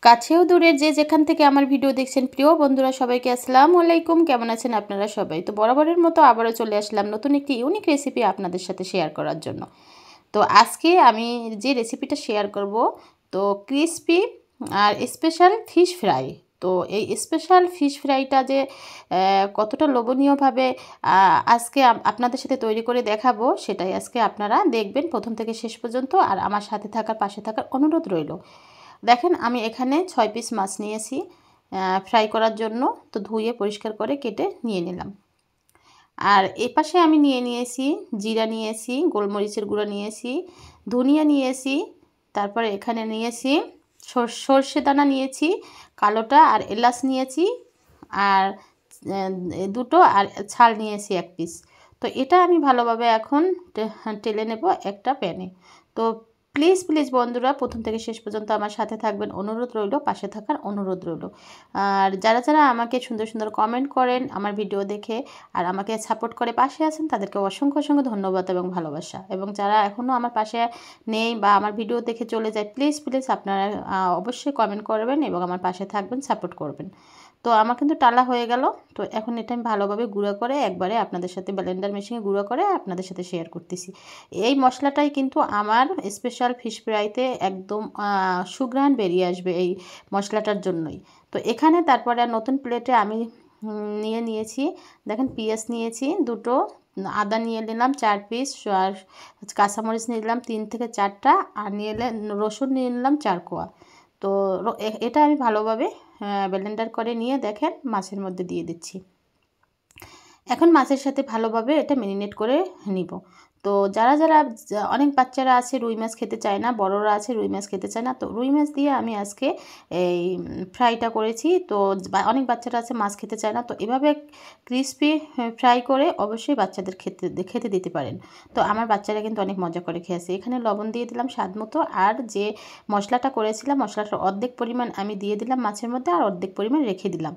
কাছেও দূরের যে যেখান থেকে আমার ভিডিও দেখছেন প্রিয় বন্ধুরা সবাইকে আসসালামু আলাইকুম। কেমন আছেন আপনারা সবাই? তো বরাবরের মতো আবারও চলে আসলাম নতুন একটি ইউনিক রেসিপি আপনাদের সাথে শেয়ার করার জন্য। তো আজকে আমি যে রেসিপিটা শেয়ার করব, তো ক্রিসপি আর স্পেশাল ফিশ ফ্রাই। তো এই স্পেশাল ফিশ ফ্রাইটা যে কতটা লোভনীয়ভাবে আজকে আপনাদের সাথে তৈরি করে দেখাবো, সেটাই আজকে আপনারা দেখবেন প্রথম থেকে শেষ পর্যন্ত, আর আমার সাথে থাকার পাশে থাকার অনুরোধ রইল। দেখেন আমি এখানে 6 পিস মাছ নিয়েছি ফ্রাই করার জন্য। তো ধুয়ে পরিষ্কার করে কেটে নিয়ে নিলাম। আর এপাশে আমি নিয়েছি জিরা, নিয়েছি গোলমরিচের গুঁড়ো, নিয়েছি ধনিয়া, নিয়েছি তারপরে এখানে নিয়েছি সর্ষে দানা, নিয়েছি কালোটা, আর এলাচ নিয়েছি, আর দুটো, আর ছাল নিয়েছি 1 পিস। তো এটা আমি ভালোভাবে এখন টেলে নেব একটা প্যানে। তো প্লিজ প্লিজ বন্ধুরা প্রথম থেকে শেষ পর্যন্ত আমার সাথে থাকবেন, অনুরোধ রইল, পাশে থাকার অনুরোধ রইল। আর যারা যারা আমাকে সুন্দর সুন্দর কমেন্ট করেন আমার ভিডিও দেখে আর আমাকে সাপোর্ট করে পাশে আছেন, তাদেরকে অসংখ্য অসংখ্য ধন্যবাদ এবং ভালোবাসা। এবং যারা এখনও আমার পাশে নেই বা আমার ভিডিও দেখে চলে যায়, প্লিজ প্লিজ আপনারা অবশ্যই কমেন্ট করবেন এবং আমার পাশে থাকবেন, সাপোর্ট করবেন। তো আমার কিন্তু টালা হয়ে গেল। তো এখন এটা আমি ভালোভাবে গুঁড়ো করে একবারে আপনাদের সাথে ব্লেন্ডার মেশিনে গুঁড়ো করে আপনাদের সাথে শেয়ার করতেছি। এই মশলাটাই কিন্তু আমার স্পেশাল ফিশ ফ্রাইতে একদম সুঘ্রাণ বেরিয়ে আসবে এই মশলাটার জন্যই। তো এখানে তারপরে নতুন প্লেটে আমি নিয়েছি, দেখেন পেঁয়াজ নিয়েছি দুটো, আদা নিয়ে নিলাম 4 পিস, আর কাঁচামরিচ নিয়ে নিলাম 3 থেকে 4টা, আর নিয়ে রসুন নিয়ে নিলাম 4 কোয়া। তো এটা আমি ভালোভাবে ব্লেন্ডার করে নিয়ে দেখেন মাছের মধ্যে দিয়ে দিচ্ছি। এখন মাছের সাথে ভালোভাবে এটা ম্যারিনেট করে নিব। তো যারা যারা অনেক বাচ্চারা আছে রুই মাছ খেতে চায় না, বড়রা আছে রুই মাছ খেতে চায় না, তো রুই মাছ দিয়ে আমি আজকে এই ফ্রাইটা করেছি। তো অনেক বাচ্চারা আছে মাছ খেতে চায় না, তো এভাবে ক্রিসপি ফ্রাই করে অবশ্যই বাচ্চাদের খেতে দিতে পারেন। তো আমার বাচ্চারা কিন্তু অনেক মজা করে খেয়েছে। এখানে লবণ দিয়ে দিলাম স্বাদ মতো, আর যে মশলাটা করেছিলাম মশলাটার অর্ধেক পরিমাণ আমি দিয়ে দিলাম মাছের মধ্যে, আর অর্ধেক পরিমাণ রেখে দিলাম।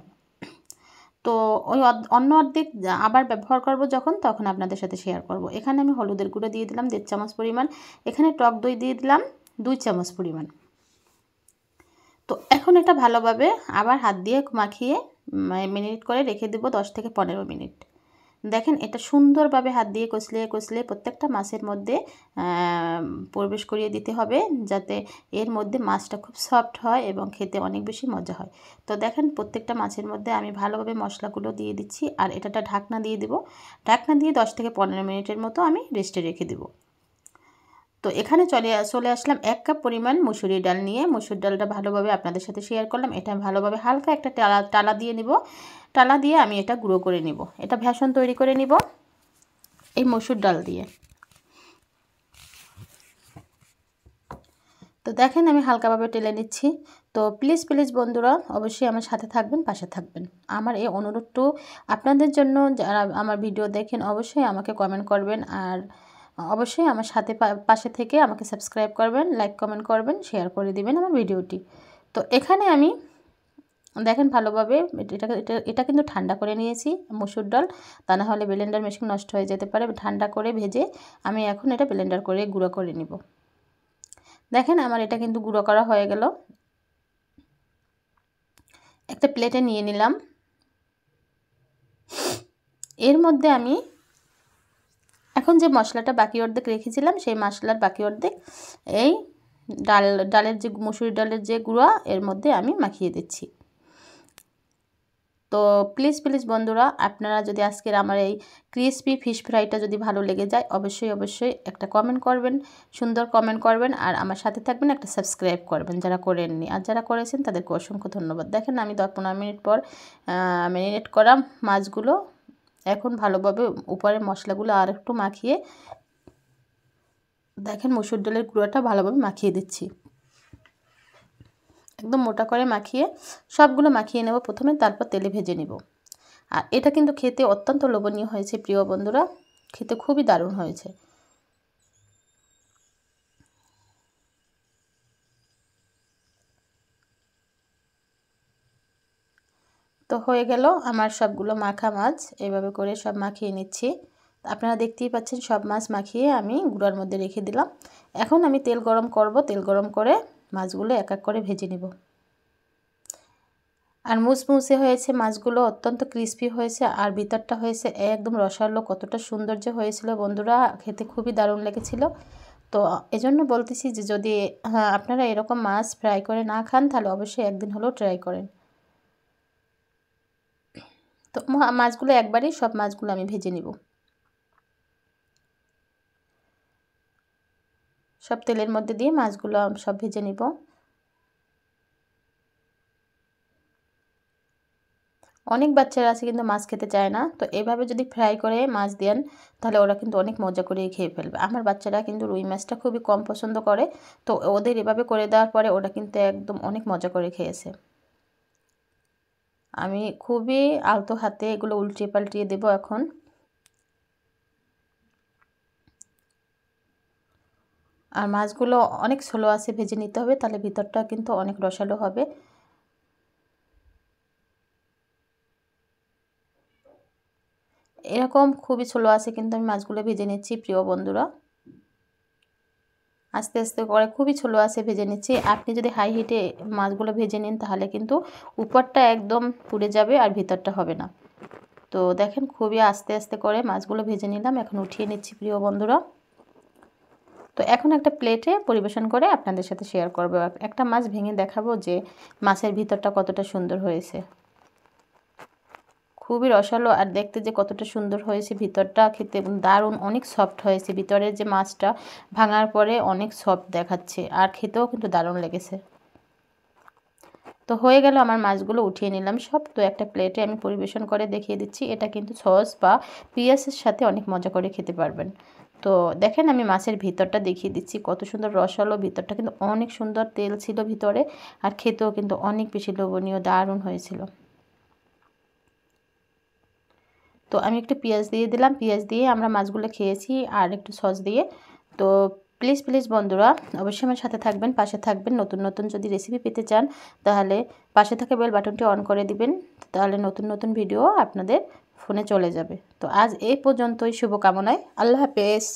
তো ওই অন্য অর্ধেক আবার ব্যবহার করব যখন, তখন আপনাদের সাথে শেয়ার করব। এখানে আমি হলুদের গুঁড়ো দিয়ে দিলাম 1.5 চামচ পরিমাণ, এখানে টক দই দিয়ে দিলাম 2 চামচ পরিমাণ। তো এখন এটা ভালোভাবে আবার হাত দিয়ে মাখিয়ে মিনিট করে রেখে দেব 10 থেকে 15 মিনিট। দেখেন এটা সুন্দরভাবে হাত দিয়ে কষলে প্রত্যেকটা মাছের মধ্যে প্রবেশ করিয়ে দিতে হবে, যাতে এর মধ্যে মাছটা খুব সফট হয় এবং খেতে অনেক বেশি মজা হয়। তো দেখেন প্রত্যেকটা মাছের মধ্যে আমি ভালোভাবে মশলাগুলো দিয়ে দিচ্ছি, আর এটাটা ঢাকনা দিয়ে দেব। ঢাকনা দিয়ে 10 থেকে 15 মিনিটের মতো আমি রেস্টে রেখে দেব। তো এখানে চলে আসলাম 1 কাপ পরিমাণ মুসুরি ডাল নিয়ে। মুসুর ডালটা ভালোভাবে আপনাদের সাথে শেয়ার করলাম। এটা ভালোভাবে হালকা একটা টালা দিয়ে নিব। টালা দিয়ে আমি এটা গুঁড়ো করে নিব। এটা ভেষণ তৈরি করে নিব এই মসুর ডাল দিয়ে। তো দেখেন আমি হালকাভাবে টেলে নিচ্ছি। তো প্লিজ প্লিজ বন্ধুরা অবশ্যই আমার সাথে থাকবেন, পাশে থাকবেন। আমার এই অনুরোধটু আপনাদের জন্য। যারা আমার ভিডিও দেখেন অবশ্যই আমাকে কমেন্ট করবেন, আর অবশ্যই আমার সাথে পাশে থেকে আমাকে সাবস্ক্রাইব করবেন, লাইক কমেন্ট করবেন, শেয়ার করে দিবেন আমার ভিডিওটি। তো এখানে আমি দেখেন ভালোভাবে এটা কিন্তু ঠান্ডা করে নিয়েছি মসুর ডাল, তা না হলে ব্লেন্ডার মেশিন নষ্ট হয়ে যেতে পারে। ঠান্ডা করে ভেজে আমি এখন এটা ব্লেন্ডার করে গুঁড়ো করে নিব। দেখেন আমার এটা কিন্তু গুঁড়ো করা হয়ে গেল। একটা প্লেটে নিয়ে নিলাম। এর মধ্যে আমি এখন যে মশলাটা বাকি অর্ধেক রেখেছিলাম, সেই মশলার বাকি অর্ধেক এই ডালের যে মসুর ডালের যে গুঁড়া, এর মধ্যে আমি মাখিয়ে দিচ্ছি। তো প্লিজ প্লিজ বন্ধুরা আপনারা যদি আজকের আমার এই ক্রিসপি ফিশ ফ্রাইটা যদি ভালো লেগে যায়, অবশ্যই অবশ্যই একটা কমেন্ট করবেন, সুন্দর কমেন্ট করবেন, আর আমার সাথে থাকবেন, একটা সাবস্ক্রাইব করবেন যারা করেননি, আর যারা করেছেন তাদেরকে অসংখ্য ধন্যবাদ। দেখেন আমি 10-15 মিনিট পর ম্যারিনেট করা মাছগুলো এখন ভালোভাবে উপরে মশলাগুলো আর একটু মাখিয়ে, দেখেন মসুর ডালের গুঁড়োটা ভালোভাবে মাখিয়ে দিচ্ছি। একদম মোটা করে মাখিয়ে সবগুলো মাখিয়ে নেব প্রথমে, তারপর তেলে ভেজে নেব। আর এটা কিন্তু খেতে অত্যন্ত লোভনীয় হয়েছে প্রিয় বন্ধুরা, খেতে খুবই দারুণ হয়েছে। তো হয়ে গেল আমার সবগুলো মাখা মাছ, এভাবে করে সব মাখিয়ে নিচ্ছি। আপনারা দেখতেই পাচ্ছেন সব মাছ মাখিয়ে আমি গুঁড়ার মধ্যে রেখে দিলাম। এখন আমি তেল গরম করব, তেল গরম করে মাছগুলো এক এক করে ভেজে নেব। আর মুসমুসে হয়েছে মাছগুলো, অত্যন্ত ক্রিস্পি হয়েছে আর ভিতরটা হয়েছে একদম রসালো। কতটা সুন্দর যে হয়েছিল বন্ধুরা, খেতে খুবই দারুণ লেগেছিল। তো এজন্য বলতেছি যে যদি আপনারা এরকম মাছ ফ্রাই করে না খান তাহলে অবশ্যই একদিন হলেও ট্রাই করেন। তো মাছগুলো একবারেই সব মাছগুলো আমি ভেজে নিব, সব তেলের মধ্যে দিয়ে মাছগুলো সব ভেজে নিব। অনেক বাচ্চারা আছে কিন্তু মাছ খেতে চায় না, তো এভাবে যদি ফ্রাই করে মাছ দেন তাহলে ওরা কিন্তু অনেক মজা করে খেয়ে ফেলবে। আমার বাচ্চারা কিন্তু রুই মাছটা খুবই কম পছন্দ করে, তো ওদের এভাবে করে দেওয়ার পরে ওরা কিন্তু একদম অনেক মজা করে খেয়েছে। আমি খুবই আলতো হাতে এগুলো উল্টিয়ে পাল্টিয়ে দেবো এখন। আর মাছগুলো অনেক স্লো আছে ভেজে নিতে হবে, তাহলে ভিতরটা কিন্তু অনেক রসালো হবে। এরকম খুবই স্লো আছে কিন্তু আমি মাছগুলো ভেজে নিচ্ছি প্রিয় বন্ধুরা, আস্তে আস্তে করে খুবই স্লো আছে ভেজে নিচ্ছি। আপনি যদি হাই হিটে মাছগুলো ভেজে নিন তাহলে কিন্তু উপরটা একদম পুড়ে যাবে আর ভিতরটা হবে না। তো দেখেন খুবই আস্তে আস্তে করে মাছগুলো ভেজে নিলাম, এখন উঠিয়ে নিচ্ছি প্রিয় বন্ধুরা। তো এখন একটা প্লেটে পরিবেশন করে আপনাদের সাথে শেয়ার করবো। একটা মাছ ভেঙে দেখাবো যে মাছের ভিতরটা কতটা সুন্দর হয়েছে, খুবই রসালো আর দেখতে যে কতটা সুন্দর হয়েছে। ভিতরটা খেতে দারুণ, অনেক সফট হয়েছে। ভিতরের যে মাছটা ভাঙার পরে অনেক সফট দেখাচ্ছে আর খেতেও কিন্তু দারুণ লেগেছে। তো হয়ে গেল আমার মাছগুলো উঠিয়ে নিলাম সব। তো একটা প্লেটে আমি পরিবেশন করে দেখিয়ে দিচ্ছি। এটা কিন্তু সস বা পেঁয়াজের সাথে অনেক মজা করে খেতে পারবেন। তো দেখেন আমি মাছের ভিতরটা দেখিয়ে দিচ্ছি, কত সুন্দর রসালো। ভিতরটা কিন্তু অনেক সুন্দর, তেল ছিল ভিতরে আর খেতেও কিন্তু অনেক বেশি লোভনীয়, দারুণ হয়েছিল। তো আমি একটু পেঁয়াজ দিয়ে দিলাম, পেঁয়াজ দিয়ে আমরা মাছগুলো খেয়েছি আর একটু সস দিয়ে। তো প্লিজ প্লিজ বন্ধুরা অবশ্যই আমার সাথে থাকবেন, পাশে থাকবেন। নতুন নতুন যদি রেসিপি পেতে চান তাহলে পাশে থাকা বেল বাটনটি অন করে দিবেন, তাহলে নতুন নতুন ভিডিও আপনাদের ফোনে চলে যাবে। তো আজ এই পর্যন্তই, শুভকামনায়, আল্লাহ হাফেজ।